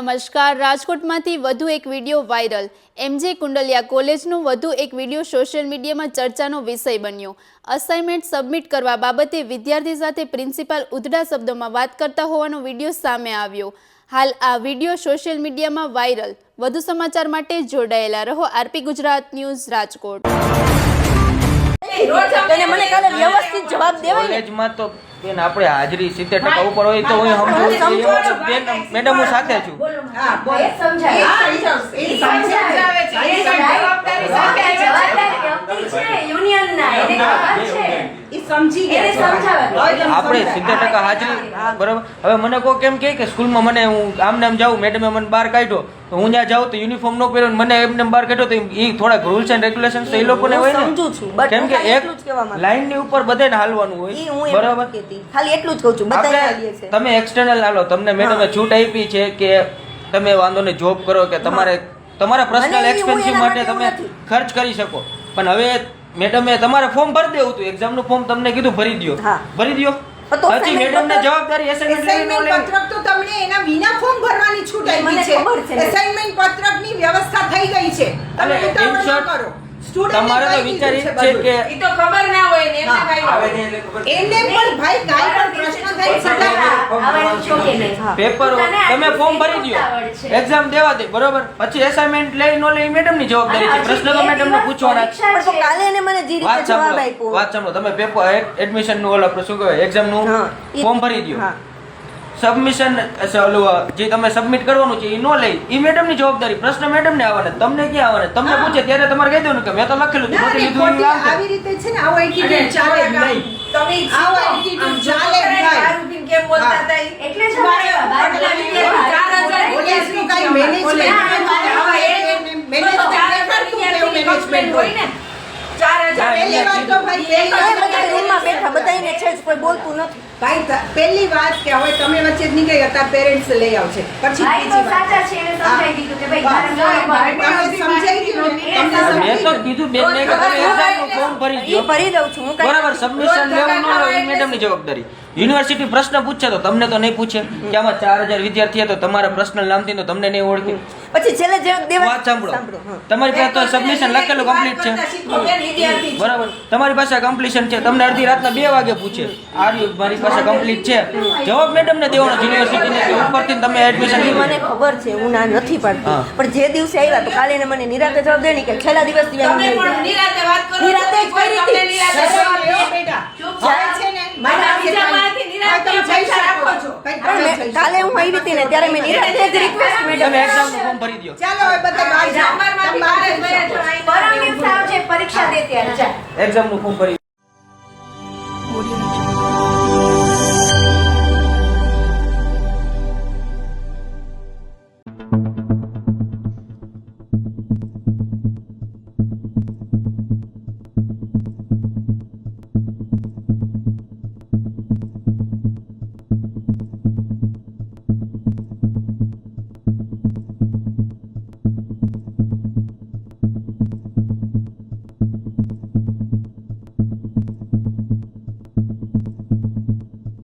નમસ્કાર. રાજકોટમાંથી વધુ એક વિડીયો વાયરલ. એમજે કુંડલિયા કોલેજનો વધુ એક વિડીયો સોશિયલ મીડિયામાં ચર્ચાનો વિષય બન્યો. અસાઇનમેન્ટ સબમિટ કરવા બાબતે વિદ્યાર્થી સાથે પ્રિન્સિપાલ ઉધડા શબ્દોમાં વાત કરતા હોવાનો વિડીયો સામે આવ્યો. હાલ આ વિડીયો સોશિયલ મીડિયામાં વાયરલ. વધુ સમાચાર માટે જોડાયેલા રહો આરપી ગુજરાત ન્યૂઝ રાજકોટ. મને કાલે વ્યવસ્થિત જવાબ દેવાય કોલેજમાં તો બેન આપણે હાજરી 70% ઉપર હોય તો હું સમજુ બેન મેડમ હું સાથે છું. હા બોલ સમજાય એ સમજાવે છે એ જવાબદારી સાથે જવાબદારી છે યુનિયન ના એને ખબર છે એ સમજી ગયા એને સમજાવે આપણે 70% હાજરી બરાબર. હવે મને કોઈ કેમ કે સ્કૂલમાં મને હું આમ નામ જાઉં મેડમે મને બહાર કાઢ્યો તો હું ત્યાં જાઉં તો યુનિફોર્મ નો પહેર્યો મને એમને બહાર કાઢ્યો તો એ થોડા રૂલ્સ એન્ડ રેગ્યુલેશન્સ તો એ લોકોને હોય ને. સમજુ છું બટ કેમ કે એક લાઈન ની ઉપર બધાને હાલવાનું હોય બરાબર. ખાલી એટલું જ કહું છું બધા છે તમે એક્સટર્નલ હાલો તમને મેડમે છૂટ આપી છે કે તમે વાંધો ને જોબ કરો કે તમારે તમારા પર્સનલ એક્સપેન્સિવ માટે તમે ખર્ચ કરી શકો. પણ હવે મેડમે તમારે ફોર્મ ભરી દેવું હતું એક્ઝામ નું ફોર્મ તમને કીધું ભરી દો પછી મેડમ ને જવાબદારી અસાઇનમેન્ટ પત્રક તો તમને એના વિના ફોર્મ ભરવાની છૂટ આપી છે. અસાઇનમેન્ટ પત્રક ની વ્યવસ્થા થઈ ગઈ છે તમે ઉતાવળ ન કરો. તમારે તો વિચાર એ છે કે ઈ તો ખબર ના હોય ને એમને કાઈ આવે એને પણ ભાઈ કાઈ પણ પ્રશ્ન થાય છતાં પેપર તમે ફોર્મ ભરી દો એક્ઝામ દેવા દે બરોબર. પછી અસાઇનમેન્ટ લઈ નો લઈ મેડમ ની જવાબદારી છે. પ્રશ્ન તો મેડમ ને પૂછવાના પણ તો કાલે એને મને જે રીતે જવાબ આપ્યો વાત સાંભળો તમે પેપર એડમિશન નું ઓલા શું કહેવાય એક્ઝામ નું ફોર્મ ભરી દો. સબમિશન જે તમે સબમિટ કરવાનું છે એ નો લઈ એ મેડમ ની જવાબદારી. પ્રશ્ન મેડમ ને આવવાના તમને ક્યાં આવવાના તમને પૂછે ત્યારે તમારે કહી દેવાનું કે મેં તો લખેલું હતું નથી લીધું આવી રીતે છે ને આવો એટીટ્યુડ ચાલે નહીં. તમે આવો એટીટ્યુડ ચાલે નહીં. કેમ બોલતા હતા એટલે જ બાદલા વિદ્યાર્થી 4000 નું કાઈ મેનેજમેન્ટ મેનેજમેન્ટ હોય ને 4000 પહેલી વાત તો ભાઈ બધા રૂમમાં બેઠા બધાને છે જ કોઈ બોલતું નથી. ભાઈ પહેલી વાત કે હવે તમે વચ્ચે જ નીકળી હતા પેરેન્ટ્સ લઈ આવશે પછી ભાઈ તો સાચા છે એને સમજાઈ દીધું કે ભાઈ તમે સમજાઈ ગયું ને મેં તો કીધું બેન ને કે તમે એક્ઝામ નું ફોર્મ ભરી ઈ દો ભરી દઉં છું હું કઈ બરાબર. સબમિશન લેવું ન હોય એ મેડમ ની જવાબદારી. યુનિવર્સિટી પ્રશ્ન પૂછે તો તમને તો નહીં પૂછે કે આમાં 4000 વિદ્યાર્થી તો તમારા પર્સનલ નામથી તો તમને નહીં ઓળખે. પછી છેલ્લે જે દેવા વાત સાંભળો તમારી પાસે તો સબમિશન લખેલું કમ્પ્લીટ છે બરાબર. તમારી પાસે કમ્પ્લીશન છે તમને અડધી રાતના 2 વાગે પૂછે આર્યુ મારી પાસે કમ્પ્લીટ છે જવાબ મેડમ ને દેવાનો યુનિવર્સિટી ને કે ઉપરથી તમે એડમિશન મને ખબર છે હું ના નથી પાડતી પણ જે દિવસે આવ્યા તો કાલે એને મને નિરાતે જવાબ દેની કે છેલ્લા દિવસ થી તમે પણ નિરાતે વાત કરો નિરાતે જ કરી તમને નિરાતે જવાબ દો બેટા ચૂપ જાય છે ને મારા બીજામાંથી નિરાતે પૈસા રાખો છો કાલે હું આવી હતી ને ત્યારે મેં નિરાતે જ રિક્વેસ્ટ મેડમ તમે એક્ઝામ નું ફોર્મ ભરી દો. ચાલો હવે બધા બહાર જાઓ પરમવીર સાહેબ જે પરીક્ષા દે ત્યારે એક્ઝામ નું ફોર્મ ભરી